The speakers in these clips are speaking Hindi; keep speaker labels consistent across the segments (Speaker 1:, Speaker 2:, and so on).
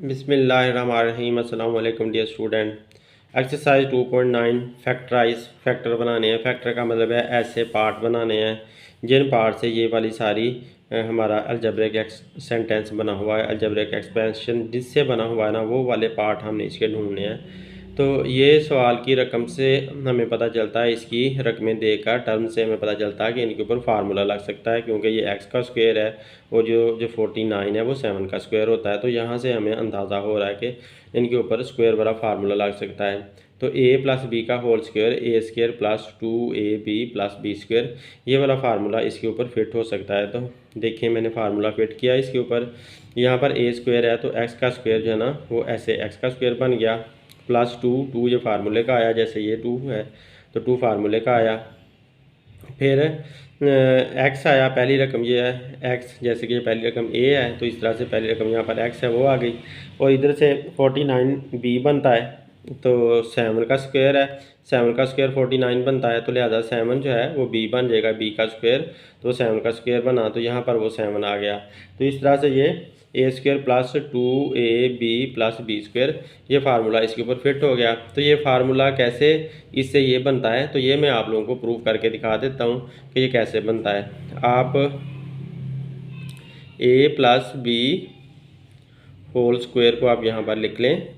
Speaker 1: बिस्मिल्लाहिर्रहमानिर्रहीम। अस्सलाम वालेकुम dear student. Exercise 2.9 factorise. Factor बनाने हैं। फैक्टर का मतलब है ऐसे पार्ट बनाने हैं जिन पार्ट से ये वाली सारी हमारा अलजेब्रिक सेंटेंस बना हुआ है, अलजेब्रिक एक्सपेंशन जिससे बना हुआ है ना, वो वाले पार्ट हमने इसके ढूंढने हैं। तो ये सवाल की रकम से हमें पता चलता है, इसकी रकमें देकर टर्म से हमें पता चलता है कि इनके ऊपर फार्मूला लग सकता है, क्योंकि ये एक्स का स्क्वायर है और जो जो 49 है वो 7 का स्क्वायर होता है। तो यहाँ से हमें अंदाज़ा हो रहा है कि इनके ऊपर स्क्वायर वाला फार्मूला लग सकता है। तो ए प्लस बी का whole square, A square plus 2ab plus B square, ये वाला फार्मूला इसके ऊपर फिट हो सकता है। तो देखिए मैंने फार्मूला फिट किया इसके ऊपर। यहाँ पर ए स्क्वायर है तो एक्स का स्क्वायर जो है ना वो ऐसे एक्स का स्क्वायर बन गया, प्लस 2 ये फार्मूले का आया, जैसे ये 2 है तो 2 फार्मूले का आया। फिर एक्स आया, पहली रकम ये है एक्स, जैसे कि पहली रकम ए है तो इस तरह से पहली रकम यहाँ पर एक्स है वो आ गई। और इधर से 49b बनता है तो 7 का स्क्वायर है, 7 का स्क्वायर 49 बनता है, तो लिहाजा 7 जो है वो b बन जाएगा, b का स्क्वायर तो 7 का स्क्वायर बना, तो यहाँ पर वो 7 आ गया। तो इस तरह से ये A square plus 2ab plus B square, ये फार्मूला इसके ऊपर फिट हो गया। तो ये फार्मूला कैसे इससे ये बनता है, तो ये मैं आप लोगों को प्रूव करके दिखा देता हूँ कि ये कैसे बनता है। आप a plus b whole square को आप यहाँ पर लिख लें।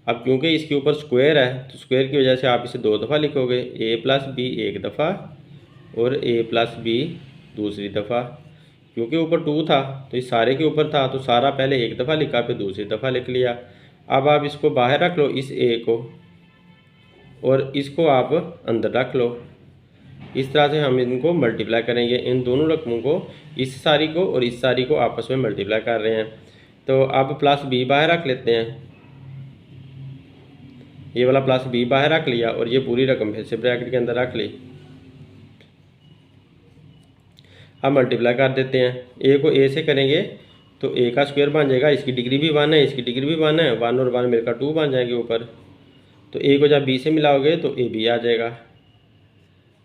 Speaker 1: अब क्योंकि इसके ऊपर स्क्वायर है तो स्क्वायर की वजह से आप इसे 2 दफ़ा लिखोगे, a प्लस बी एक दफ़ा और a प्लस बी दूसरी दफ़ा। क्योंकि ऊपर 2 था तो इस सारे के ऊपर था तो सारा पहले एक दफ़ा लिखा फिर दूसरी दफ़ा लिख लिया। अब आप इसको बाहर रख लो, इस a को, और इसको आप अंदर रख लो। इस तरह से हम इनको मल्टीप्लाई करेंगे, इन दोनों रकमों को, इस सारी को और इस सारी को आपस में मल्टीप्लाई कर रहे हैं। तो अब प्लस b बाहर रख लेते हैं, ये वाला प्लस b बाहर रख लिया और ये पूरी रकम फिर से ब्रैकेट के अंदर रख ली। अब मल्टीप्लाई कर देते हैं, a को a से करेंगे तो a का स्क्वायर बन जाएगा, इसकी डिग्री भी 1 है, इसकी डिग्री भी 1 है, 1 और 1 मिलकर 2 बन जाएंगे ऊपर। तो a को जब b से मिलाओगे तो a b आ जाएगा।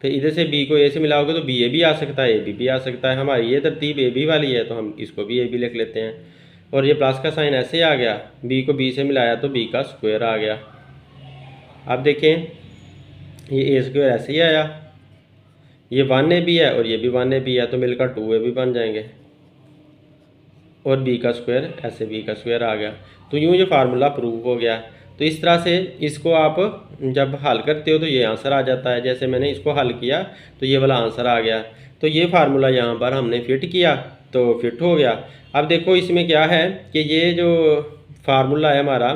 Speaker 1: फिर इधर से b को a से मिलाओगे तो b a भी आ सकता है, a b भी आ सकता है। हमारी ये तरतीब a b वाली है तो हम इसको भी a b लिख लेते हैं। और ये प्लस का साइन ऐसे आ गया, b को b से मिलाया तो b का स्क्वायर आ गया। अब देखें ये a स्क्वायर ऐसे ही आया, ये 1ab है और ये भी 1ab है तो मिलकर 2ab बन जाएंगे, और b का स्क्वायर ऐसे b का स्क्वायर आ गया। तो यूँ ये फार्मूला प्रूव हो गया। तो इस तरह से इसको आप जब हल करते हो तो ये आंसर आ जाता है। जैसे मैंने इसको हल किया तो ये वाला आंसर आ गया। तो ये फार्मूला यहाँ पर हमने फिट किया तो फिट हो गया। अब देखो इसमें क्या है कि ये जो फार्मूला है हमारा,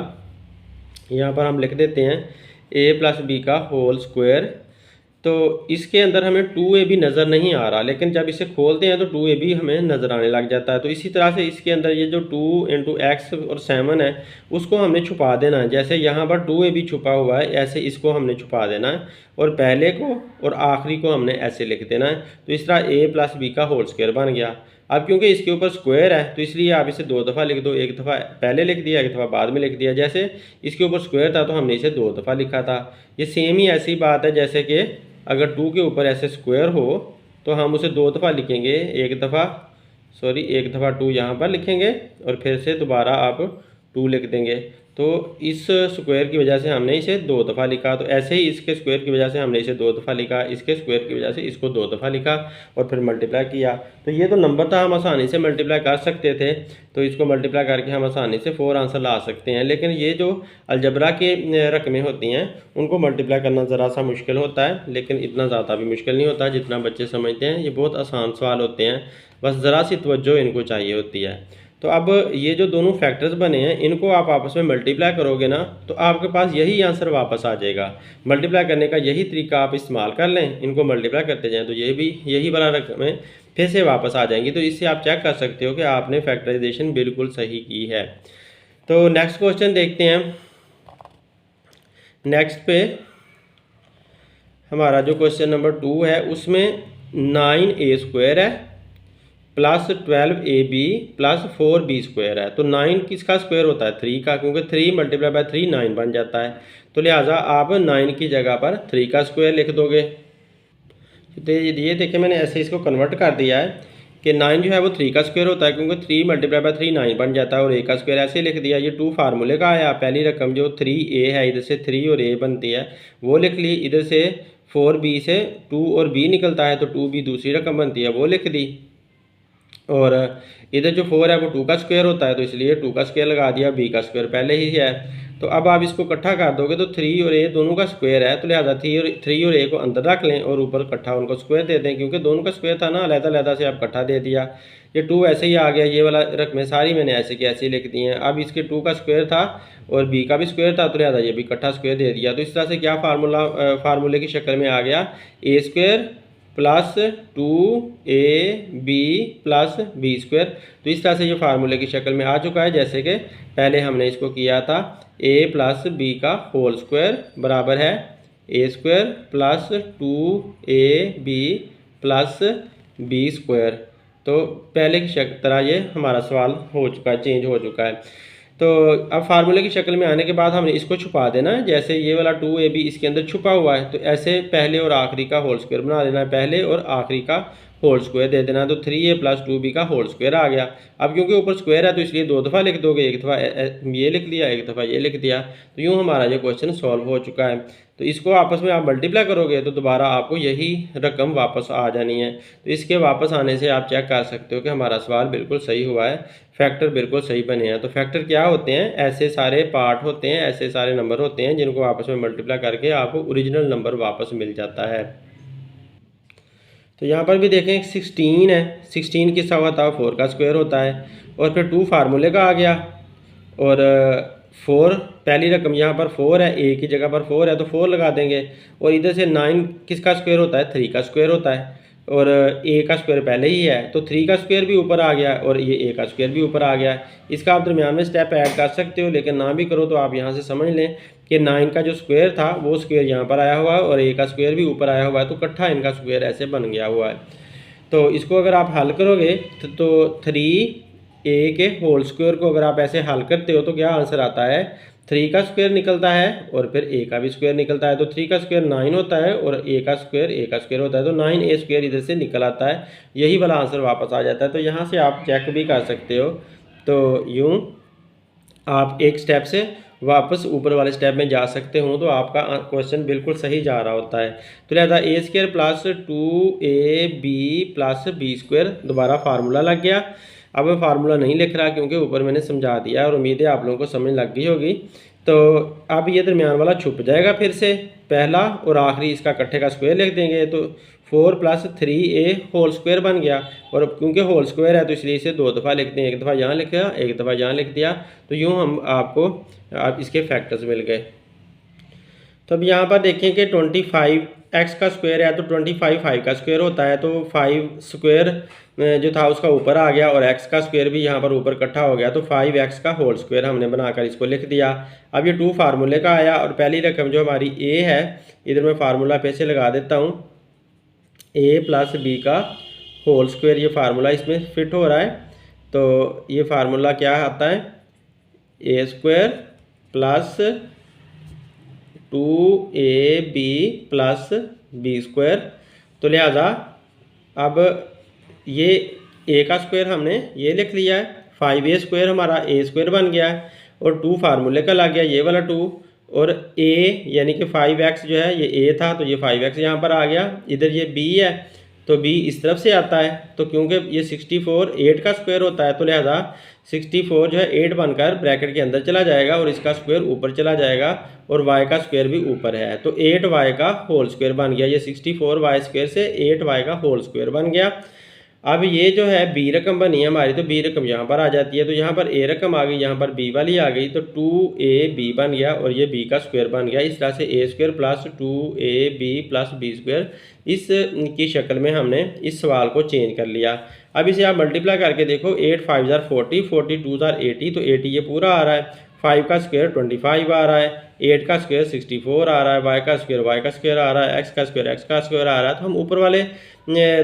Speaker 1: यहाँ पर हम लिख देते हैं a प्लस बी का होल स्क्वायर। तो इसके अंदर हमें 2ab नज़र नहीं आ रहा, लेकिन जब इसे खोलते हैं तो 2ab हमें नज़र आने लग जाता है। तो इसी तरह से इसके अंदर ये जो 2 इंटू एक्स और 7 है उसको हमने छुपा देना है। जैसे यहाँ पर 2ab छुपा हुआ है ऐसे इसको हमने छुपा देना है, और पहले को और आखिरी को हमने ऐसे लिख देना है। तो इस तरह a प्लस बी का होल स्क्वायर बन गया। अब क्योंकि इसके ऊपर स्क्वायर है तो इसलिए आप इसे 2 दफ़ा लिख दो, एक दफ़ा पहले लिख दिया, एक दफ़ा बाद में लिख दिया। जैसे इसके ऊपर स्क्वायर था तो हमने इसे 2 दफ़ा लिखा था। ये सेम ही ऐसी बात है जैसे कि अगर 2 के ऊपर ऐसे स्क्वायर हो तो हम उसे 2 दफ़ा लिखेंगे, एक दफ़ा 2 यहाँ पर लिखेंगे और फिर से दोबारा आप 2 लिख देंगे। तो इस स्क्वायर की वजह से हमने इसे 2 दफ़ा लिखा। तो ऐसे ही इसके स्क्वायर की वजह से हमने इसे 2 दफ़ा लिखा, इसके स्क्वायर की वजह से इसको 2 दफ़ा लिखा और फिर मल्टीप्लाई किया। तो ये तो नंबर था, हम आसानी से मल्टीप्लाई कर सकते थे, तो इसको मल्टीप्लाई करके हम आसानी से 4 आंसर ला सकते हैं। लेकिन ये जो अलजबरा के रकमें होती हैं उनको मल्टीप्लाई करना ज़रा सा मुश्किल होता है, लेकिन इतना ज़्यादा भी मुश्किल नहीं होता जितना बच्चे समझते हैं। ये बहुत आसान सवाल होते हैं, बस ज़रा सी तवज्जो इनको चाहिए होती है। तो अब ये जो दोनों फैक्टर्स बने हैं इनको आप आपस में मल्टीप्लाई करोगे ना तो आपके पास यही आंसर वापस आ जाएगा। मल्टीप्लाई करने का यही तरीका आप इस्तेमाल कर लें, इनको मल्टीप्लाई करते जाएं तो ये भी यही वाला रकमें फिर से वापस आ जाएंगी। तो इससे आप चेक कर सकते हो कि आपने फैक्टराइजेशन बिल्कुल सही की है। तो नेक्स्ट क्वेश्चन देखते हैं। नेक्स्ट पे हमारा जो क्वेश्चन नंबर 2 है उसमें 9a स्क्वायर है plus 12ab plus 4b square है। तो 9 किसका स्क्वायर होता है? 3 का, क्योंकि 3 मल्टीप्लाई बाय 3 9 बन जाता है। तो लिहाजा आप 9 की जगह पर 3 का स्क्वायर लिख दोगे। तो ये देखिए मैंने ऐसे इसको कन्वर्ट कर दिया है। कि 9 जो है वो 3 का स्क्वायर होता है, क्योंकि 3 मल्टीप्लाई बाय 3 9 बन जाता है और a का स्क्वायर ऐसे लिख दिया। ये 2 फार्मूले का आया, पहली रकम जो 3a है इधर से 3 और a बनती है वो लिख ली, इधर से 4b से 2 और b निकलता है तो 2b दूसरी रकम बनती है वो लिख दी, और इधर जो 4 है वो 2 का स्क्वायर होता है तो इसलिए 2 का स्क्वायर लगा दिया, b का स्क्वायर पहले ही है। तो अब आप इसको इकट्ठा कर दोगे तो 3 और a दोनों का स्क्वायर है, तो लिहाजा 3 और a को अंदर रख लें और ऊपर इकट्ठा उनको स्क्वायर दे दें, क्योंकि दोनों का स्क्वायर था ना, अलग-अलग से आप इकट्ठा दे दिया। ये 2 ऐसे ही आ गया, ये वाला रकमें सारी मैंने ऐसे की ऐसे लिख दी हैं। अब इसके 2 का स्क्वायर था और b का भी स्क्वायर था तो लिहाजा ये भी इकट्ठा स्क्वायर दे दिया। तो इस तरह से क्या फार्मूले की शक्ल में आ गया, a square plus 2ab plus b square. तो इस तरह से ये फार्मूले की शक्ल में आ चुका है, जैसे कि पहले हमने इसको किया था a प्लस b का होल स्क्वायर बराबर है a square plus 2ab plus b square. तो पहले की तरह ये हमारा सवाल हो चुका है, चेंज हो चुका है। तो अब फार्मूले की शक्ल में आने के बाद हमने इसको छुपा देना है, जैसे ये वाला 2ab इसके अंदर छुपा हुआ है तो ऐसे पहले और आखिरी का होल स्क्वायर बना देना है, पहले और आखिरी का होल स्क्वायर दे देना, तो 3a प्लस 2b का होल स्क्वायर आ गया। अब क्योंकि ऊपर स्क्वायर है तो इसलिए 2 दफ़ा लिख दोगे, एक दफ़ा ये लिख लिया, एक दफ़ा ये लिख दिया, तो यूँ हमारा ये क्वेश्चन सॉल्व हो चुका है। तो इसको आपस में आप मल्टीप्लाई करोगे तो दोबारा आपको यही रकम वापस आ जानी है। तो इसके वापस आने से आप चेक कर सकते हो कि हमारा सवाल बिल्कुल सही हुआ है, फैक्टर बिल्कुल सही बने हैं। तो फैक्टर क्या होते हैं, ऐसे सारे पार्ट होते हैं, ऐसे सारे नंबर होते हैं जिनको आपस में मल्टीप्लाई करके आपको ओरिजिनल नंबर वापस मिल जाता है। तो यहाँ पर भी देखें 16 है, 16 किसका हुआ था, 4 का स्क्वायर होता है, और फिर 2 फार्मूले का आ गया, और 4 पहली रकम यहाँ पर 4 है, a की जगह पर 4 है तो 4 लगा देंगे, और इधर से 9 किसका स्क्वायर होता है, 3 का स्क्वायर होता है, और a का स्क्वायर पहले ही है तो 3 का स्क्वायर भी ऊपर आ गया और ये a का स्क्वायर भी ऊपर आ गया। इसका आप दरमियान में स्टेप ऐड कर सकते हो, लेकिन ना भी करो तो आप यहाँ से समझ लें कि 9 का जो स्क्वायर था वो स्क्वायर यहाँ पर आया हुआ है और a का स्क्वायर भी ऊपर आया हुआ है, तो इकट्ठा इनका स्क्वायर ऐसे बन गया हुआ है। तो इसको अगर आप हल करोगे तो 3a के होल स्क्वायर को अगर आप ऐसे हल करते हो तो क्या आंसर आता है, 3 का स्क्वायर निकलता है और फिर a का भी स्क्वायर निकलता है, तो 3 का स्क्वायर 9 होता है और a का स्क्वायर होता है, तो 9a स्क्वायर इधर से निकल आता है, यही वाला आंसर वापस आ जाता है। तो यहाँ से आप चेक भी कर सकते हो। तो यूँ आप एक स्टेप से वापस ऊपर वाले स्टेप में जा सकते हो, तो आपका क्वेश्चन बिल्कुल सही जा रहा होता है। तो लिहाजा a square plus 2ab plus b square, दोबारा फार्मूला लग गया। अब मैं फार्मूला नहीं लिख रहा क्योंकि ऊपर मैंने समझा दिया और उम्मीद है आप लोगों को समझ लग गई होगी। तो अब ये दरमियान वाला छुप जाएगा, फिर से पहला और आखिरी इसका इकट्ठे का स्क्वायर लिख देंगे, तो 4 प्लस 3a होल स्क्वायर बन गया, और क्योंकि होल स्क्वायर है तो इसलिए इसे 2 दफ़ा लिखते हैं, एक दफ़ा यहाँ लिख दिया, एक दफ़ा यहाँ लिख दिया, तो यूँ हम आपको इसके फैक्टर्स मिल गए। तो अब यहाँ पर देखें कि 25x का स्क्वायर है तो 25 5 का स्क्वायर होता है, तो 5 स्क्वायर जो था उसका ऊपर आ गया और x का स्क्वायर भी यहाँ पर ऊपर इकट्ठा हो गया, तो 5x का होल स्क्वायर हमने बनाकर इसको लिख दिया। अब ये 2 फार्मूले का आया और पहली रकम जो हमारी a है, इधर मैं फार्मूला पे से लगा देता हूँ, a प्लस b का होल स्क्वायर, ये फार्मूला इसमें फिट हो रहा है। तो ये फार्मूला क्या आता है, a square plus 2ab plus b square. तो लिहाजा अब ये a का स्क्वायर हमने ये लिख लिया है, 5a स्क्वायर हमारा a स्क्वायर बन गया है, और 2 फार्मूले का लग गया ये वाला 2, और a यानी कि 5x जो है ये a था तो ये 5x यहाँ पर आ गया, इधर ये b है तो b इस तरफ से आता है, तो क्योंकि ये 64 8 का स्क्वायर होता है तो लिहाजा 64 जो है 8 बनकर ब्रैकेट के अंदर चला जाएगा और इसका स्क्वायर ऊपर चला जाएगा और y का स्क्वायर भी ऊपर है, तो 8y का होल स्क्वायर बन गया। ये 64y स्क्वायर से 8y का होल स्क्वायर बन गया। अब ये जो है b रकम बनी है हमारी, तो b रकम यहाँ पर आ जाती है, तो यहाँ पर a रकम आ गई, यहाँ पर b वाली आ गई, तो 2ab बन गया और ये b का स्क्वायर बन गया। इस तरह से a square plus 2ab plus b square इस की शक्ल में हमने इस सवाल को चेंज कर लिया। अब इसे आप मल्टीप्लाई करके देखो, 8 5 40, 40 2 80, तो 80 ये पूरा आ रहा है, 5 का स्क्वायर 25 आ रहा है, 8 का स्क्वायर 64 आ रहा है, y का स्क्वायर आ रहा है, x का स्क्वायर आ रहा है। तो हम ऊपर वाले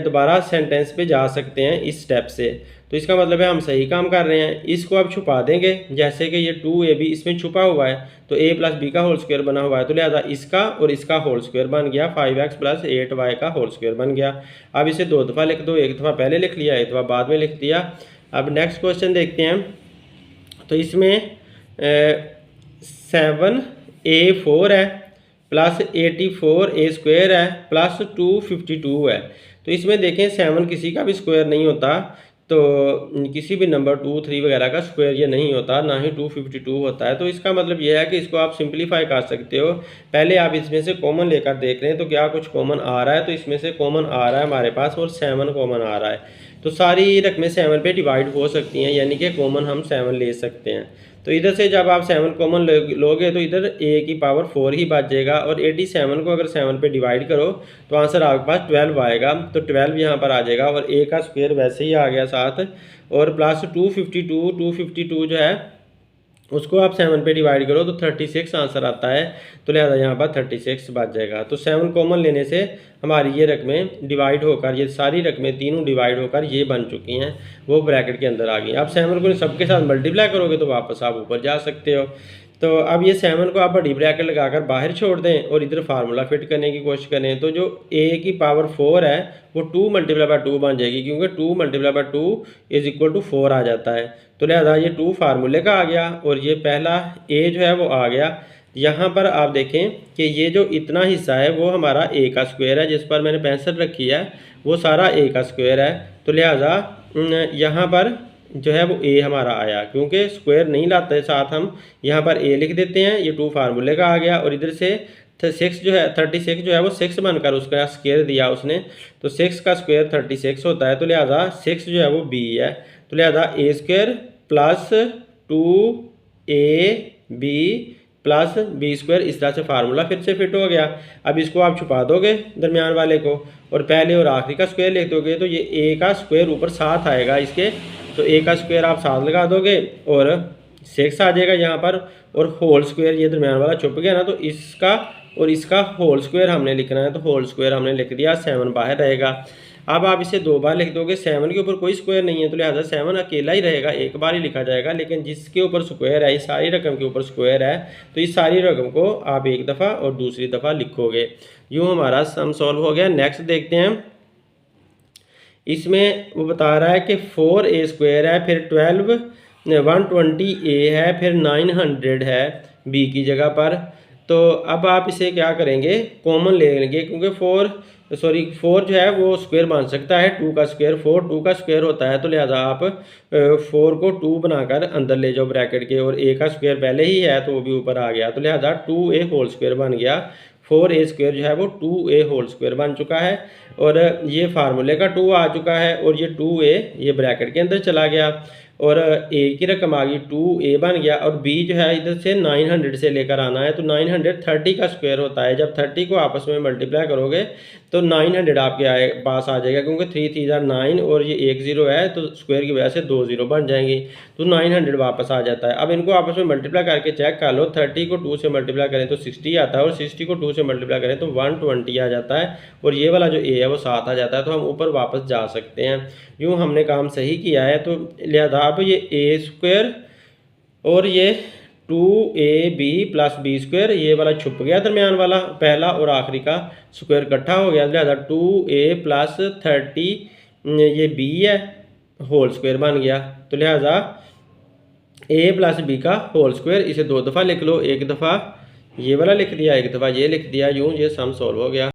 Speaker 1: दोबारा सेंटेंस पे जा सकते हैं इस स्टेप से। तो इसका मतलब है हम सही काम कर रहे हैं। इसको अब छुपा देंगे, जैसे कि ये 2ab इसमें छुपा हुआ है तो a प्लस बी का होल स्क्वायर बना हुआ है, तो लिहाजा इसका और इसका होल स्क्वायर बन गया 5x प्लस 8y का होल स्क्वायर बन गया। अब इसे 2 दफ़ा लिख दो, एक दफ़ा पहले लिख लिया, एक दफ़ा बाद में लिख दिया। अब नेक्स्ट क्वेश्चन देखते हैं। तो इसमें 7a4 है प्लस 84a स्क्वायर है प्लस 252 है। तो इसमें देखें 7 किसी का भी स्क्वायर नहीं होता, तो किसी भी नंबर 2, 3 वगैरह का स्क्वायर ये नहीं होता, ना ही 252 होता है। तो इसका मतलब ये है कि इसको आप सिंप्लीफाई कर सकते हो। पहले आप इसमें से कॉमन लेकर देख रहे हैं, तो क्या कुछ कॉमन आ रहा है? तो इसमें से कॉमन आ रहा है हमारे पास, और 7 कॉमन आ रहा है। तो सारी रकमें 7 पे डिवाइड हो सकती हैं, यानी कि कॉमन हम 7 ले सकते हैं। तो इधर से जब आप 7 कॉमन लोगे तो इधर a की पावर 4 ही बचेगा, और 87 को अगर 7 पे डिवाइड करो तो आंसर आपके पास 12 आएगा। तो 12 यहाँ पर आ जाएगा, और a का स्क्वायर वैसे ही आ गया साथ, और प्लस 252 जो है उसको आप 7 पे डिवाइड करो तो 36 आंसर आता है। तो लिहाजा यहाँ पर 36 बच जाएगा। तो 7 कॉमन लेने से हमारी ये रकमें डिवाइड होकर, ये सारी रकमें तीनों डिवाइड होकर ये बन चुकी हैं, वो ब्रैकेट के अंदर आ गई। आप 7 को सबके साथ मल्टीप्लाई करोगे तो वापस आप ऊपर जा सकते हो। तो अब ये 7 को आप बड़ी ब्रैकेट लगाकर बाहर छोड़ दें और इधर फार्मूला फिट करने की कोशिश करें, तो जो a की पावर 4 है वो 2 मल्टीप्लाई बाय 2 बन जाएगी, क्योंकि 2 multiply by 2 is equal to 4 आ जाता है। तो लिहाजा ये 2 फार्मूले का आ गया, और ये पहला a जो है वो आ गया। यहाँ पर आप देखें कि ये जो इतना हिस्सा है वो हमारा a का स्क्वायर है, जिस पर मैंने पेंसिल रखी है वो सारा a का स्क्वायर है। तो लिहाजा यहाँ पर जो है वो a हमारा आया, क्योंकि स्क्वायर नहीं लाते साथ हम यहाँ पर a लिख देते हैं। ये 2 फार्मूले का आ गया, और इधर से 6 जो है 36 जो है वो 6 बनकर उसका स्क्वायर दिया उसने, तो 6 का स्क्वायर 36 होता है। तो लिहाजा 6 जो है वो b है। तो लिहाजा a square plus 2ab plus B square, इस तरह से फार्मूला फिर से फिट हो गया। अब इसको आप छुपा दोगे दरमियान वाले को, और पहले और आखिरी का स्क्वायर लिख दोगे, तो ये a का स्क्वायर ऊपर 7 आएगा इसके। तो a का स्क्वायर आप 7 लगा दोगे और 6 आ जाएगा यहाँ पर, और होल स्क्वायर ये दरमियान वाला छुप गया ना, तो इसका और इसका होल स्क्वायर हमने लिखना है, तो होल स्क्वायर हमने लिख दिया, 7 बाहर रहेगा। अब आप इसे 2 बार लिख दोगे, 7 के ऊपर कोई स्क्वायर नहीं है तो लिहाजा 7 अकेला ही रहेगा, एक बार ही लिखा जाएगा। लेकिन जिसके ऊपर स्क्वायर है, इस सारी रकम के ऊपर स्क्वायर है, तो इस सारी रकम को आप एक दफ़ा और दूसरी दफ़ा लिखोगे। यूँ हमारा सम सॉल्व हो गया। नेक्स्ट देखते हैं। इसमें वो बता रहा है कि 4a स्क्वायर है, फिर 120a है, फिर 900 है b की जगह पर। तो अब आप इसे क्या करेंगे, कॉमन ले लेंगे, क्योंकि 4 जो है वो स्क्वायर बन सकता है। 2 का स्क्वायर 4 2 का स्क्वायर होता है, तो लिहाजा आप 4 को 2 बनाकर अंदर ले जाओ ब्रैकेट के, और a का स्क्वायर पहले ही है तो वो भी ऊपर आ गया, तो लिहाजा 2a होल स्क्वायर बन गया। 4a स्क्वायर जो है वो 2a होल स्क्वायर बन चुका है, और ये फार्मूले का 2 आ चुका है, और ये 2a ये ब्रैकेट के अंदर चला गया, और a की रकम आ गई 2a बन गया, और b जो है इधर से 900 से लेकर आना है, तो 900 30 का स्क्वायर होता है। जब 30 को आपस में मल्टीप्लाई करोगे तो 900 आपके पास आ जाएगा, क्योंकि 3 3 9 और ये 1 0 है, तो स्क्वायर की वजह से 2 0 बन जाएंगी, तो 900 वापस आ जाता है। अब इनको आपस में मल्टीप्लाई करके चेक कर लो, 30 को 2 से मल्टीप्लाई करें तो 60 आता है, और 60 को 2 से मल्टीप्लाई करें तो 120 आ जाता है, और ये वाला जो a है वो 7 आ जाता है। तो हम ऊपर वापस जा सकते हैं। यूँ हमने काम सही किया है। तो लिहाजा अब ये a स्क्वायर और ये 2ab प्लस बी स्क्वायर, ये वाला छुप गया दरमियान वाला, पहला और आखिरी का स्क्वायर इकट्ठा हो गया, लिहाजा 2a प्लस 30 ये b है, होल स्क्वायर बन गया। तो लिहाजा a प्लस b का होल स्क्वायर, इसे 2 दफ़ा लिख लो, एक दफ़ा ये वाला लिख दिया, एक दफ़ा ये लिख दिया, यूँ ये सम सॉल्व हो गया।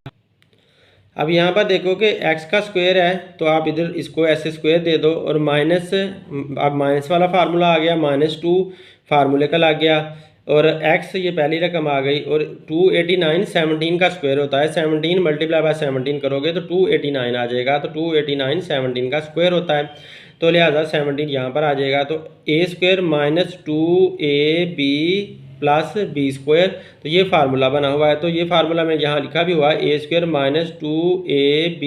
Speaker 1: अब यहाँ पर देखो कि x का स्क्वायर है, तो आप इधर इसको ऐसे स्क्वायर दे दो, और माइनस, अब माइनस वाला फार्मूला आ गया, -2 फार्मूले का लग गया, और x ये पहली रकम आ गई, और 289 17 का स्क्वायर होता है, 17 मल्टीप्लाई बाय 17 करोगे तो 289 आ जाएगा, तो 289 17 का स्क्वायर होता है, तो लिहाजा 17 यहाँ पर आ जाएगा। तो a square minus 2ab plus B square, तो ये फार्मूला बना हुआ है, तो ये फार्मूला में यहाँ लिखा भी हुआ है, a square minus 2ab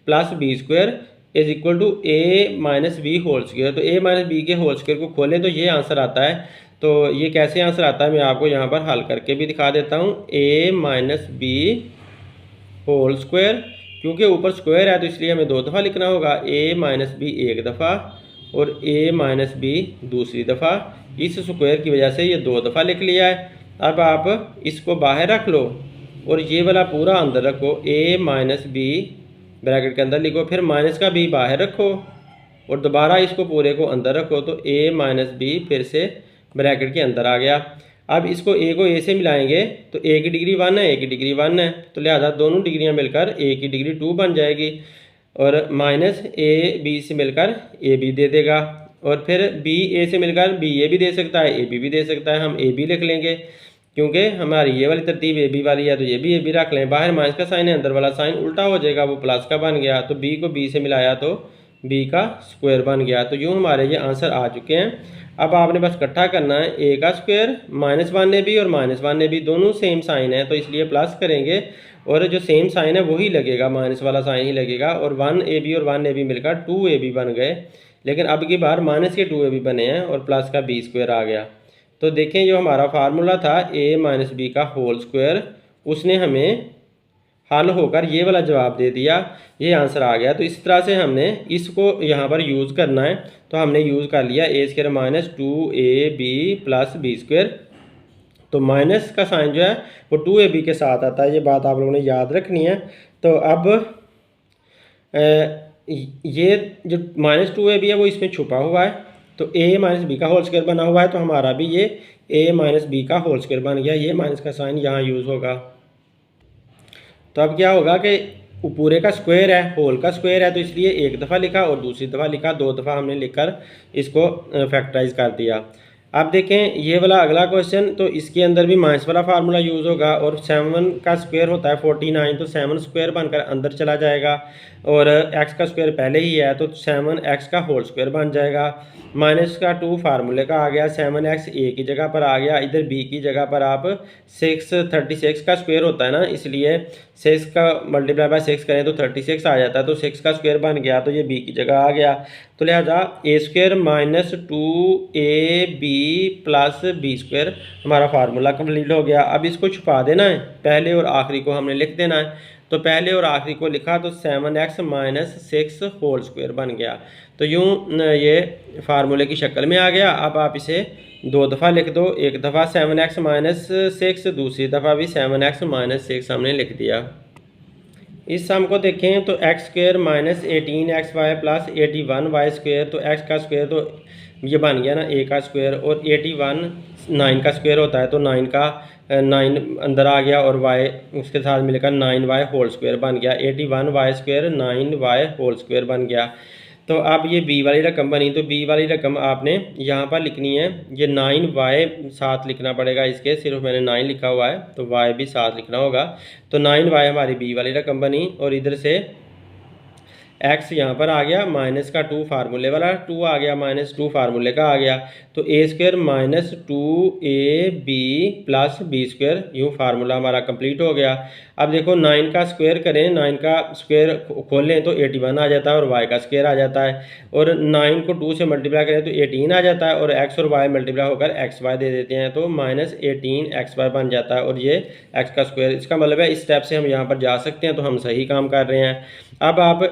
Speaker 1: plus B square is equal to a minus b whole square. तो a माइनस बी के होल स्क्वायर को खोलें तो ये आंसर आता है तो ये कैसे आंसर आता है मैं आपको यहाँ पर हल करके भी दिखा देता हूँ। a minus b whole square, क्योंकि ऊपर स्क्वायर है तो इसलिए हमें 2 दफ़ा लिखना होगा। a माइनस बी एक दफ़ा और a माइनस बी दूसरी दफ़ा। इस स्क्वायर की वजह से ये 2 दफ़ा लिख लिया है। अब आप इसको बाहर रख लो और ये वाला पूरा अंदर रखो। a माइनस बी ब्रैकेट के अंदर लिखो, फिर माइनस का b बाहर रखो और दोबारा इसको पूरे को अंदर रखो, तो a माइनस बी फिर से ब्रैकेट के अंदर आ गया। अब इसको a को a से मिलाएंगे तो a की डिग्री 1 है, a की डिग्री 1 है, तो लिहाजा दोनों डिग्रियां मिलकर a की डिग्री 2 बन जाएगी और माइनस a b से मिलकर a b दे देगा और फिर b a से मिलकर b a भी दे सकता है, a b भी दे सकता है। हम a b लिख लेंगे क्योंकि हमारी ये वाली तरतीब ए बी वाली है, तो ये भी ए बी रख लें। बाहर माइनस का साइन है, अंदर वाला साइन उल्टा हो जाएगा, वो प्लस का बन गया, तो बी को बी से मिलाया तो बी का स्क्वायर बन गया। तो यूँ हमारे ये आंसर आ चुके हैं। अब आपने बस इकट्ठा करना है, ए का स्क्वायर माइनस 1 ए बी और माइनस 1 ए बी दोनों सेम साइन है, तो इसलिए प्लस करेंगे और जो सेम साइन है वही लगेगा, माइनस वाला साइन ही लगेगा। और 1 ए बी और 1 ए बी मिलकर 2 ए बी बन गए, लेकिन अब की बार माइनस के 2 ए बी बने हैं और प्लस का बी स्क्वायर आ गया। तो देखें जो हमारा फार्मूला था a माइनस बी का होल स्क्वायर, उसने हमें हल होकर ये वाला जवाब दे दिया, ये आंसर आ गया। तो इस तरह से हमने इसको यहाँ पर यूज़ करना है, तो हमने यूज़ कर लिया a square minus 2ab plus B square. तो माइनस का साइन जो है वो 2ab के साथ आता है, ये बात आप लोगों ने याद रखनी है। तो अब ये जो माइनस 2ab है वो इसमें छुपा हुआ है, तो a माइनस बी का होल स्क्वायर बना हुआ है, तो हमारा भी ये a माइनस बी का होल स्क्वायर बन गया। ये माइनस का साइन यहाँ यूज़ होगा। तो अब क्या होगा कि पूरे का स्क्वायर है, होल का स्क्वायर है, तो इसलिए एक दफ़ा लिखा और दूसरी दफ़ा लिखा, 2 दफ़ा हमने लिखकर इसको फैक्टराइज कर दिया। अब देखें ये वाला अगला क्वेश्चन, तो इसके अंदर भी माइनस वाला फार्मूला यूज़ होगा और 7 का स्क्वायर होता है 49, तो 7 स्क्वायर बनकर अंदर चला जाएगा और x का स्क्वायर पहले ही है तो 7x का होल स्क्वायर बन जाएगा। माइनस का 2 फार्मूले का आ गया, 7x a की जगह पर आ गया, इधर b की जगह पर आप 36 का स्क्वायर होता है ना, इसलिए 6 का मल्टीप्लाई बाय 6 करें तो 36 आ जाता है, तो 6 का स्क्वायर बन गया, तो ये b की जगह आ गया। तो लिहाजा a square minus 2ab plus B square हमारा फार्मूला कंप्लीट हो गया। अब इसको छुपा देना है, पहले और आखिरी को हमने लिख देना है, तो पहले और आखिरी को लिखा तो 7x माइनस 6 होल स्क्वायर बन गया। तो यूँ ये फार्मूले की शक्ल में आ गया। अब आप इसे 2 दफ़ा लिख दो, एक दफ़ा 7x माइनस 6, दूसरी दफ़ा भी 7x माइनस 6 हमने लिख दिया। इस सम को देखें तो x square minus 18xy plus 81y square, तो x का स्क्वायर तो ये बन गया ना a का स्क्वायर, और 81 9 का स्क्वायर होता है, तो 9 का 9 अंदर आ गया और y उसके साथ मिलकर 9y होल स्क्वायर बन गया। 81y square 9y whole square बन गया। तो अब ये b वाली रकम बनी, तो b वाली रकम आपने यहाँ पर लिखनी है, ये 9y साथ लिखना पड़ेगा इसके, सिर्फ मैंने 9 लिखा हुआ है तो y भी साथ लिखना होगा। तो 9y हमारी b वाली रकम बनी और इधर से x यहाँ पर आ गया, माइनस का 2 फार्मूले वाला 2 आ गया, माइनस 2 फार्मूले का आ गया, तो a square minus 2ab plus B square, यूँ फार्मूला हमारा कंप्लीट हो गया। अब देखो 9 का स्क्वायर करें, 9 का स्क्वायर खोलें तो 81 आ जाता है और y का स्क्वायर आ जाता है, और 9 को 2 से मल्टीप्लाई करें तो 18 आ जाता है और x और y मल्टीप्लाई होकर xy दे देते हैं, तो माइनस 18xy बन जाता है और ये x का स्क्वायर। इसका मतलब है इस स्टेप से हम यहाँ पर जा सकते हैं, तो हम सही काम कर रहे हैं। अब आप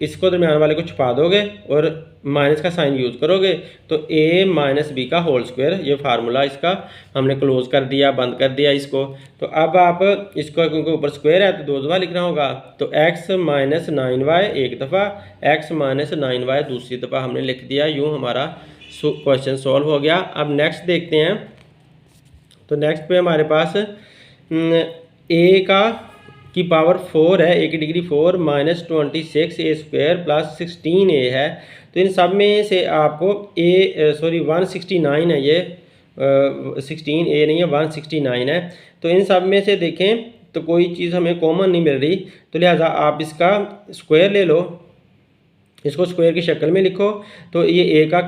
Speaker 1: इसको दरमियान वाले को छुपा दोगे और माइनस का साइन यूज़ करोगे, तो a माइनस बी का होल स्क्वायर, ये फार्मूला इसका हमने क्लोज कर दिया, बंद कर दिया इसको। तो अब आप इसको, क्योंकि ऊपर स्क्वायर है तो 2 दफ़ा लिखना होगा, तो x माइनस 9y एक दफ़ा, x माइनस 9y दूसरी दफ़ा हमने लिख दिया। यूँ हमारा क्वेश्चन सॉल्व हो गया। अब नेक्स्ट देखते हैं, तो नेक्स्ट पे हमारे पास a का की पावर 4 है, a की degree 4 minus 26 a square plus 16a है, तो इन सब में से आपको 169 है, ये 16a नहीं है 169 है, तो इन सब में से देखें तो कोई चीज़ हमें कॉमन नहीं मिल रही, तो लिहाजा आप इसका स्क्वायर ले लो इसको स्क्वायर की शक्ल में लिखो तो ये ए का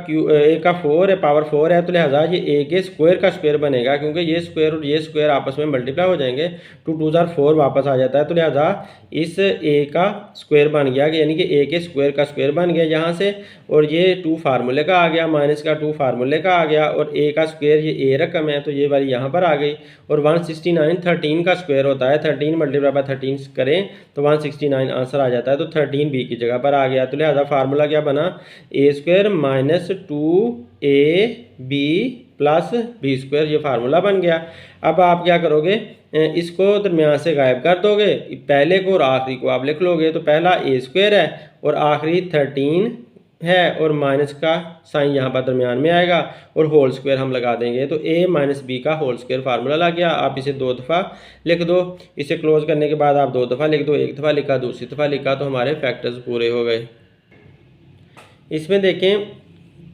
Speaker 1: 4 है, पावर 4 है, तो लिहाजा ये ए के स्क्वायर का स्क्वायर बनेगा, क्योंकि ये स्क्वायर और ये स्क्वायर आपस में मल्टीप्लाई हो जाएंगे, 2 2 जार 4 वापस आ जाता है, तो लिहाजा इस ए का स्क्वायर बन गया, यानी कि ए के स्क्वायर का स्क्वायर बन गया यहाँ से, और ये 2 फार्मूले का आ गया, माइनस का 2 फार्मूले का आ गया, और ए का स्क्वायर ये ए रकम है तो ये वाली यहाँ पर आ गई, और 169 13 का स्क्वायर होता है, 13 मल्टीप्लाई बाय 13 करें तो 169 आंसर आ जाता है, तो 13 बी की जगह पर आ गया। तो लिहाजा फार्मूला क्या बना, A square minus 2ab plus B square, ये फार्मूला बन गया। अब आप क्या करोगे, इसको दरमियान से गायब कर दोगे, पहले को और आखिरी को आप लिख लोगे, तो पहला ए स्क्वायर है और आखिरी 13 है, और माइनस का साइन यहाँ पर दरमियान में आएगा, और होल स्क्वायर हम लगा देंगे, तो a माइनस बी का होल स्क्वायर फार्मूला लग गया। आप इसे 2 दफ़ा लिख दो, इसे क्लोज करने के बाद आप 2 दफ़ा लिख दो, एक दफ़ा लिखा, दूसरी दफ़ा लिखा, तो हमारे फैक्टर्स पूरे हो गए। इसमें देखें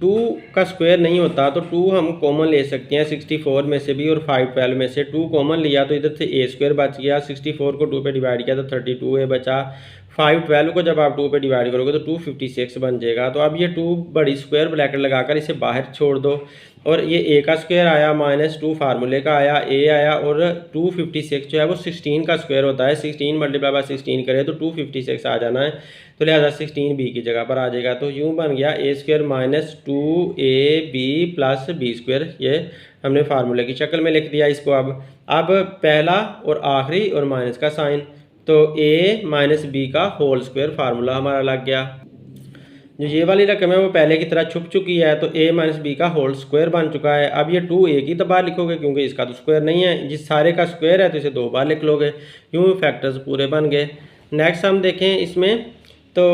Speaker 1: 2 का स्क्वायर नहीं होता तो 2 हम कॉमन ले सकते हैं 64 में से भी, और 512 में से 2 कॉमन लिया तो इधर से ए स्क्वायर बच गया, 64 को 2 पे डिवाइड किया तो 32 ए बचा, 512 को जब आप 2 पे डिवाइड करोगे तो 256 बन जाएगा। तो अब ये 2 बड़ी स्क्वायर ब्रैकेट लगाकर इसे बाहर छोड़ दो, और ये ए का स्क्वायर आया माइनस 2 फार्मूले का आया, ए आया, और 256 जो है वो 16 का स्क्वायर होता है, 16 मल्टीप्लाई बाय 16 करें तो 256 आ जाना है, तो लिहाजा 16 बी की जगह पर आ जाएगा। तो यूँ बन गया A square minus 2ab plus B square, ये हमने फार्मूले की शक्ल में लिख दिया इसको। अब पहला और आखिरी और माइनस का साइन, तो a माइनस बी का होल स्क्वायर फार्मूला हमारा लग गया। जो ये वाली रकम है वो पहले की तरह छुप चुकी है, तो a माइनस बी का होल स्क्वायर बन चुका है। अब ये 2a की तो बार लिखोगे क्योंकि इसका तो स्क्वायर नहीं है, जिस सारे का स्क्वायर है तो इसे 2 बार लिख लोगे, यूँ फैक्टर्स पूरे बन गए। नेक्स्ट हम देखें इसमें, तो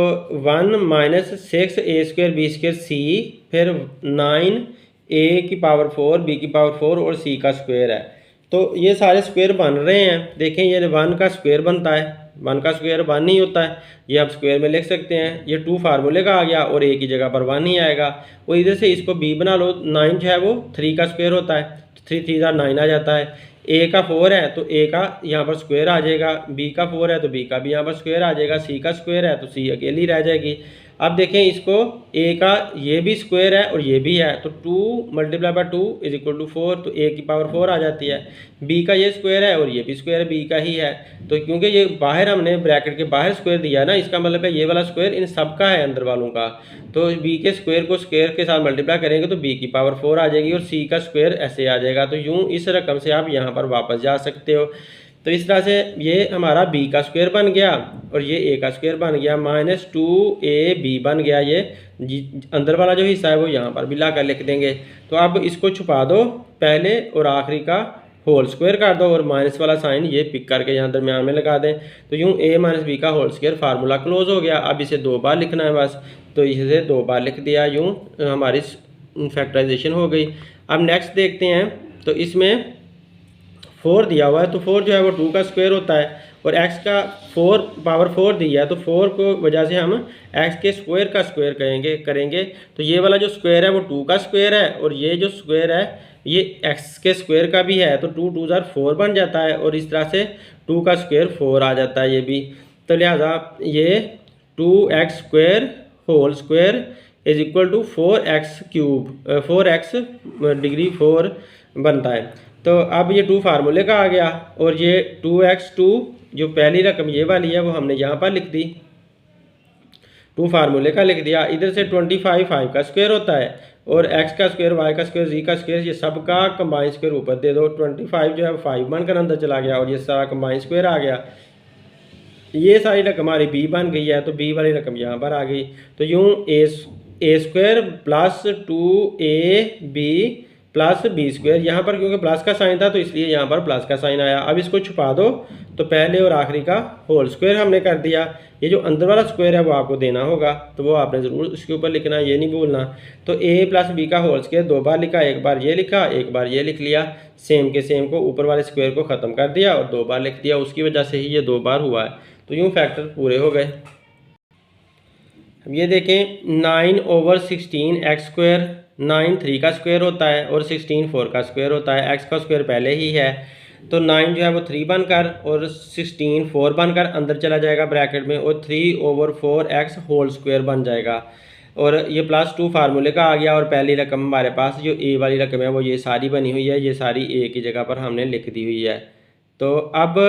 Speaker 1: 1 माइनस 6 ए स्क्वायर बी स्क्वायर सी, फिर 9 ए की पावर 4 बी की पावर 4 और सी का स्क्वायर है। तो ये सारे स्क्वायर बन रहे हैं, देखें ये 1 का स्क्वायर बनता है, 1 का स्क्वायर 1 ही होता है, ये आप स्क्वायर में लिख सकते हैं। ये 2 फार्मूले का आ गया और a की जगह पर 1 ही आएगा, और इधर से इसको b बना लो, 9 जो है वो 3 का स्क्वायर होता है, 3 3 9 आ जाता है। a का 4 है तो a का यहाँ पर स्क्वायर आ जाएगा, b का 4 है तो b का भी यहाँ पर स्क्वायर आ जाएगा, c का स्क्वायर है तो c अकेली रह जाएगी। अब देखें इसको, a का ये भी स्क्वायर है और ये भी है, तो 2 multiply by 2 is equal to 4, तो a की पावर 4 आ जाती है। b का ये स्क्वायर है और ये भी स्क्वायर b का ही है, तो क्योंकि ये बाहर हमने ब्रैकेट के बाहर स्क्वायर दिया है ना, इसका मतलब है ये वाला स्क्वायर इन सब का है अंदर वालों का, तो b के स्क्वायर को स्क्वायर के साथ मल्टीप्लाई करेंगे तो b की पावर 4 आ जाएगी, और c का स्क्वायर ऐसे आ जाएगा। तो यूँ इस रकम से आप यहाँ पर वापस जा सकते हो। तो इस तरह से ये हमारा b का स्क्वायर बन गया और ये a का स्क्वायर बन गया, माइनस 2ab बन गया, ये अंदर वाला जो हिस्सा है वो यहाँ पर भी ला कर लिख देंगे। तो अब इसको छुपा दो, पहले और आखिरी का होल स्क्वायर कर दो, और माइनस वाला साइन ये पिक करके यहाँ दरमियान में लगा दें, तो यूँ a माइनस बी का होल स्क्वायर फार्मूला क्लोज हो गया। अब इसे 2 बार लिखना है बस, तो इसे 2 बार लिख दिया, यूँ हमारी फैक्टराइजेशन हो गई। अब नेक्स्ट देखते हैं, तो इसमें 4 दिया हुआ है, तो 4 जो है वो 2 का स्क्वायर होता है, और x का 4 पावर 4 दिया है, तो 4 को वजह से हम x के स्क्वायर का स्क्वायर करेंगे। तो ये वाला जो स्क्वायर है वो 2 का स्क्वायर है, और ये जो स्क्वायर है ये x के स्क्वायर का भी है, तो 2 2 जार 4 बन जाता है, और इस तरह से 2 का स्क्वायर 4 आ जाता है ये भी। तो लिहाजा ये 2x square whole square is equal to 4x cube, 4x degree 4 बनता है। तो अब ये 2 फार्मूले का आ गया, और ये 2x2 जो पहली रकम ये वाली है वो हमने यहाँ पर लिख दी, 2 फार्मूले का लिख दिया। इधर से 25 5 का स्क्वायर होता है, और x का स्क्वायर y का स्क्वायर z का स्क्वायर ये सब का कंबाइन स्क्वायर ऊपर दे दो, 25 जो है 5 बनकर अंदर चला गया, और ये सारा कंबाइन स्क्वायर आ गया। ये सारी रकम हमारी b बन गई है, तो b वाली रकम यहाँ पर आ गई। तो यूँ a square plus 2ab plus B square, यहाँ पर क्योंकि प्लस का साइन था तो इसलिए यहाँ पर प्लस का साइन आया। अब इसको छुपा दो, तो पहले और आखिरी का होल स्क्वायर हमने कर दिया, ये जो अंदर वाला स्क्वायर है वो आपको देना होगा, तो वो आपने ज़रूर उसके ऊपर लिखना, ये नहीं भूलना। तो a प्लस बी का होल स्क्वायर 2 बार लिखा, एक बार ये लिखा, एक बार ये लिख लिया, सेम के सेम को ऊपर वाले स्क्वायर को ख़त्म कर दिया और 2 बार लिख दिया, उसकी वजह से ही ये 2 बार हुआ है। तो यूँ फैक्टर पूरे हो गए। अब ये देखें 9/16 एक्स स्क्वायर, 9 3 का स्क्वायर होता है और 16 4 का स्क्वायर होता है, x का स्क्वायर पहले ही है। तो 9 जो है वो 3 बनकर और 16 4 बनकर अंदर चला जाएगा ब्रैकेट में, और 3/4x होल स्क्वायर बन जाएगा। और ये +2 फार्मूले का आ गया। और पहली रकम हमारे पास जो ए वाली रकम है वो ये सारी बनी हुई है, ये सारी ए की जगह पर हमने लिख दी हुई है। तो अब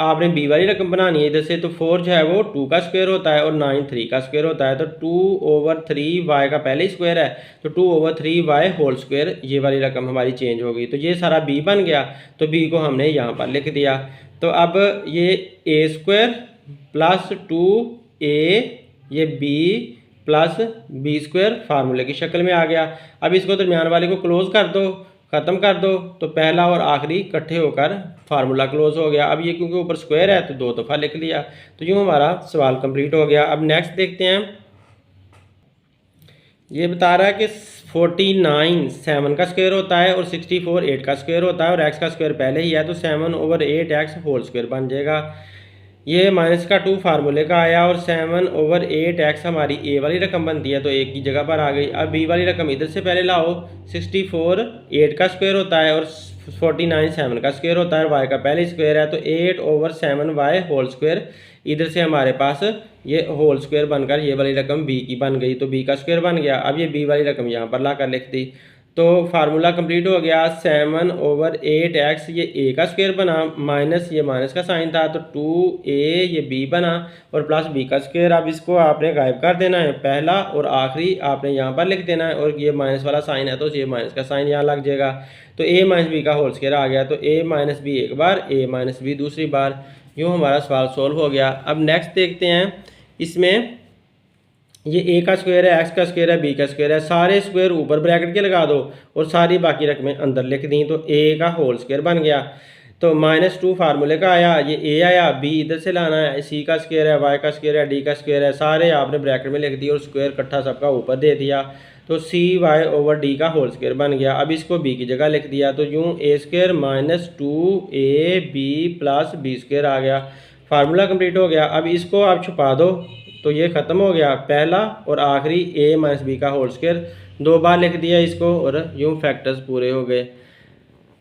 Speaker 1: आपने बी वाली रकम बनानी है इधर से। तो 4 जो है वो 2 का स्क्वायर होता है और 9 3 का स्क्वायर होता है। तो 2/3y का पहले ही स्क्वायर है, तो 2/3y होल स्क्वायर ये वाली रकम हमारी चेंज हो गई। तो ये सारा बी बन गया, तो बी को हमने यहाँ पर लिख दिया। तो अब ये a² + 2a ये b + b² फार्मूले की शक्ल में आ गया। अब इसको दरमियान वाले को क्लोज कर दो, ख़त्म कर दो, तो पहला और आखिरी इकट्ठे होकर फार्मूला क्लोज हो गया। अब ये क्योंकि ऊपर स्क्वायर है तो 2 दफ़ा लिख लिया। तो यूँ हमारा सवाल कंप्लीट हो गया। अब नेक्स्ट देखते हैं। ये बता रहा है कि 49 7 का स्क्वायर होता है और 64 8 का स्क्वायर होता है और x का स्क्वायर पहले ही है, तो 7/8x होल स्क्वायर बन जाएगा। ये -2 फार्मूले का आया और 7/8x हमारी ए वाली रकम बनती है, तो एक की जगह पर आ गई। अब बी वाली रकम इधर से पहले लाओ। 64 8 का स्क्वायर होता है और 49 7 का स्क्वायर होता है और y का पहले स्क्वायर है, तो 8/7y होल स्क्वायर इधर से हमारे पास ये होल स्क्वायर बनकर ये वाली रकम b की बन गई, तो b का स्क्वायर बन गया। अब ये b वाली रकम यहाँ पर लाकर लिख दी, तो फार्मूला कंप्लीट हो गया। 7/8x ये a का स्क्वायर बना, माइनस ये माइनस का साइन था तो 2a ये b बना और प्लस b का स्क्वायर। अब इसको आपने गायब कर देना है, पहला और आखिरी आपने यहाँ पर लिख देना है, और ये माइनस वाला साइन है तो ये माइनस का साइन यहाँ लग जाएगा। तो a - b का होल स्क्वायर आ गया, तो a - b एक बार, a - b दूसरी बार। यूँ हमारा सवाल सॉल्व हो गया। अब नेक्स्ट देखते हैं। इसमें ये a का स्क्वायर है, x का स्क्वायर है, b का स्क्वायर है, सारे स्क्वायर ऊपर ब्रैकेट के लगा दो और सारी बाकी रकमें अंदर लिख दी, तो a का होल स्क्वायर बन गया। तो -2 फार्मूले का आया, ये a आया, b इधर से लाना है, c का स्क्वायर है, y का स्क्वायर है, d का स्क्वायर है, सारे आपने ब्रैकेट में लिख दिए और स्क्वायर इकट्ठा सबका ऊपर दे दिया, तो cy/d का होल स्क्वायर बन गया। अब इसको b की जगह लिख दिया, तो यूँ a² - 2ab + b² आ गया। फार्मूला कंप्लीट हो गया। अब इसको आप छुपा दो, तो ये ख़त्म हो गया, पहला और आखिरी a - b का होल स्क्वायर 2 बार लिख दिया इसको, और यूँ फैक्टर्स पूरे हो गए।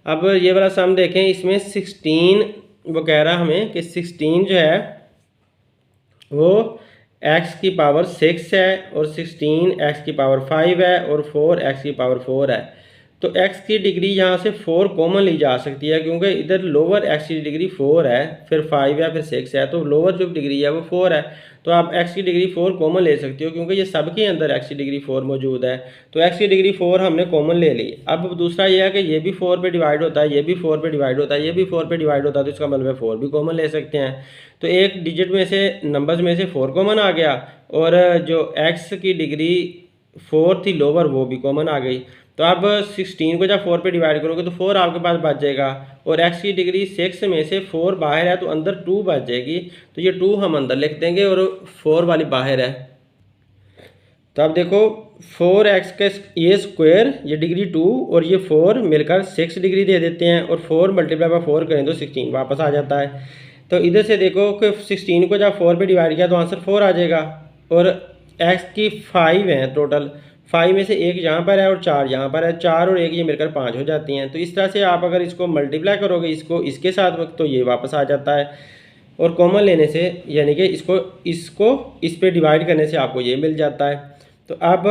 Speaker 1: अब ये वाला सम देखें। इसमें 16 वो कह रहा हमें कि 16 जो है वो x की पावर 6 है और 16 x की पावर 5 है और 4 x की पावर 4 है। तो x की डिग्री यहाँ से 4 कॉमन ली जा सकती है, क्योंकि इधर लोअर x की डिग्री 4 है, फिर 5 है, फिर 6 है, तो लोअर जो डिग्री है वो 4 है। तो आप x की डिग्री 4 कॉमन ले सकते हो, क्योंकि ये सब के अंदर x की डिग्री 4 मौजूद है। तो x की डिग्री 4 हमने कॉमन ले ली। अब दूसरा ये है कि ये भी 4 पे डिवाइड होता है, ये भी 4 पे डिवाइड होता है, ये भी 4 पे डिवाइड होता है, तो इसका मतलब है 4 भी कॉमन ले सकते हैं। तो एक डिजिट में से, नंबर्स में से 4 कॉमन आ गया, और जो x की डिग्री 4 थी लोअर वो भी कॉमन आ गई। तो अब 16 को जब 4 पे डिवाइड करोगे तो 4 आपके पास बच जाएगा, और x की डिग्री 6 में से 4 बाहर है तो अंदर 2 बच जाएगी, तो ये 2 हम अंदर लिख देंगे और 4 वाली बाहर है। तो अब देखो 4x के ये स्क्वायर, ये डिग्री 2 और ये 4 मिलकर 6 डिग्री दे देते हैं, और 4 × 4 करें तो 16 वापस आ जाता है। तो इधर से देखो कि 16 को जब 4 पे डिवाइड किया तो आंसर 4 आ जाएगा, और x की 5 हैं टोटल, 5 में से 1 यहाँ पर है और 4 यहाँ पर है, 4 और 1 ये मिलकर 5 हो जाती हैं। तो इस तरह से आप अगर इसको मल्टीप्लाई करोगे इसको इसके साथ वक्त, तो ये वापस आ जाता है, और कॉमन लेने से यानी कि इसको इस पे डिवाइड करने से आपको ये मिल जाता है। तो अब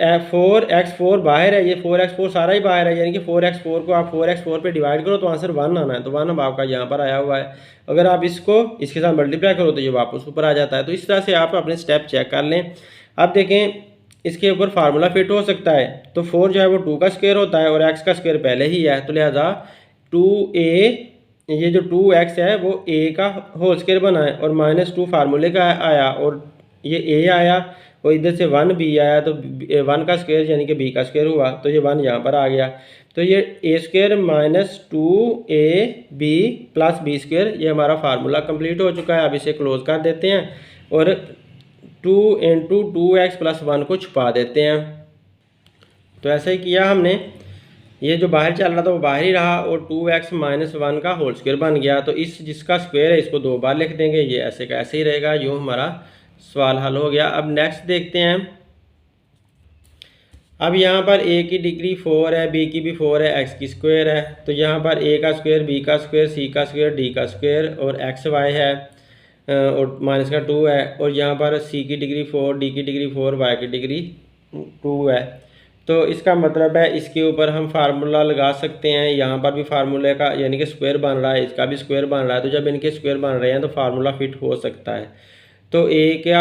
Speaker 1: 4x4 बाहर है, ये 4x4 सारा ही बाहर है, यानी कि 4x4 को आप 4x4 पे डिवाइड करो तो आंसर 1 आना है, तो 1 अब आपका यहाँ पर आया हुआ है। अगर आप इसको इसके साथ मल्टीप्लाई करो तो ये वापस ऊपर आ जाता है। तो इस तरह से आप अपने स्टेप चेक कर लें। अब देखें इसके ऊपर फार्मूला फिट हो सकता है। तो 4 जो है वो 2 का स्क्वायर होता है और x का स्क्वायर पहले ही है, तो लिहाजा 2a ये जो 2x है वो a का होल स्क्वायर बना है, और -2 फार्मूले का आया और ये a आया, और इधर से 1b आया, तो 1 का स्क्वायर यानी कि b का स्क्वायर हुआ, तो ये 1 यहाँ पर आ गया। तो ये a² - 2ab + b², ये हमारा फार्मूला कंप्लीट हो चुका है। अब इसे क्लोज कर देते हैं और 2 × 2x + 1 को छुपा देते हैं। तो ऐसा ही किया हमने, ये जो बाहर चल रहा था वो बाहर ही रहा, और 2x - 1 का होल स्क्वायर बन गया। तो इस जिसका स्क्वायर है इसको 2 बार लिख देंगे, ये ऐसे का ऐसे ही रहेगा। यूँ हमारा सवाल हल हो गया। अब नेक्स्ट देखते हैं। अब यहाँ पर ए की डिग्री 4 है, बी की भी 4 है, एक्स की स्क्वायर है, तो यहाँ पर ए का स्क्वायर, बी का स्क्वायर, सी का स्क्वायर, डी का स्क्वायर और एक्स वाई है और माइनस का 2 है, और यहाँ पर सी की डिग्री 4, डी की डिग्री 4, वाई की डिग्री 2 है। तो इसका मतलब है इसके ऊपर हम फार्मूला लगा सकते हैं, यहाँ पर भी फार्मूले का यानी कि स्क्वायर बन रहा है, इसका भी स्क्वायर बन रहा है, तो जब इनके स्क्वायर बन रहे हैं तो फार्मूला फिट हो सकता है। तो ए क्या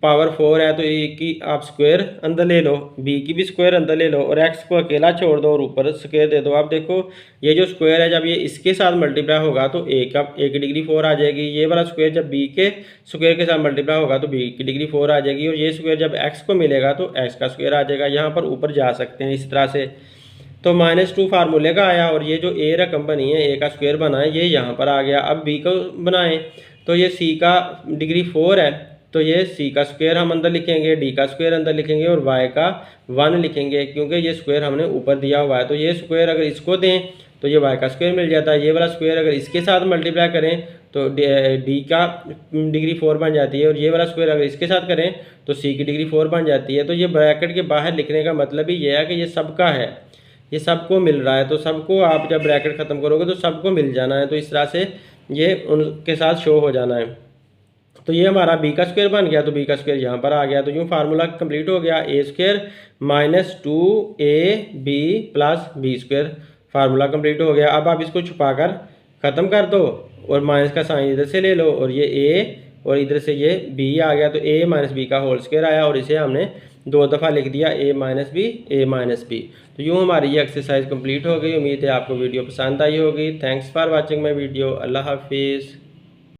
Speaker 1: पावर 4 है, तो ए की आप स्क्वायर अंदर ले लो, बी की भी स्क्वायर अंदर ले लो और एक्स को अकेला छोड़ दो और ऊपर स्क्वायर दे दो। आप देखो ये जो स्क्वायर है जब ये इसके साथ मल्टीप्लाई होगा तो ए की डिग्री 4 आ जाएगी, ये वाला स्क्वायर जब बी के स्क्वायर के साथ मल्टीप्लाई होगा तो बी की डिग्री 4 आ जाएगी, और ये स्क्वायर जब एक्स को मिलेगा तो एक्स का स्क्वायर आ जाएगा। यहाँ पर ऊपर जा सकते हैं इस तरह से। तो -2 फार्मूले का आया, और ये जो ए रकम बनी है, ए का स्क्वायर बना है, ये यहाँ पर आ गया। अब बी को बनाएं तो ये सी का डिग्री 4 है, तो ये सी का स्क्वायर हम अंदर लिखेंगे, डी का स्क्वायर अंदर लिखेंगे और वाई का 1 लिखेंगे, क्योंकि ये स्क्वायर हमने ऊपर दिया हुआ है। तो ये स्क्वायर अगर इसको दें तो ये वाई का स्क्वायर मिल जाता है, ये वाला स्क्वायर अगर इसके साथ मल्टीप्लाई करें तो डी का डिग्री 4 बन जाती है, और ये वाला स्क्वायर अगर इसके साथ करें तो सी की डिग्री 4 बन जाती है। तो ये ब्रैकेट के बाहर लिखने का मतलब ही ये है कि ये सबका है, ये सबको मिल रहा है, तो सबको आप जब ब्रैकेट ख़त्म करोगे तो सबको मिल जाना है, तो इस तरह से ये उनके साथ शो हो जाना है। तो ये हमारा बी का स्क्वायर बन गया, तो बी का स्क्वायर यहाँ पर आ गया, तो यूँ फार्मूला कंप्लीट हो गया। A square -2ab plus B square, formula complete हो गया। अब आप इसको छुपा कर ख़त्म कर दो और माइनस का साइन इधर से ले लो, और ये ए और इधर से ये बी आ गया, तो a माइनस बी का होल स्क्वायर आया, और इसे हमने 2 दफ़ा लिख दिया a माइनस बी। तो यूँ हमारी ये एक्सरसाइज कंप्लीट हो गई। उम्मीद है आपको वीडियो पसंद आई होगी। Thanks for watching my video. अल्लाह हाफिज़।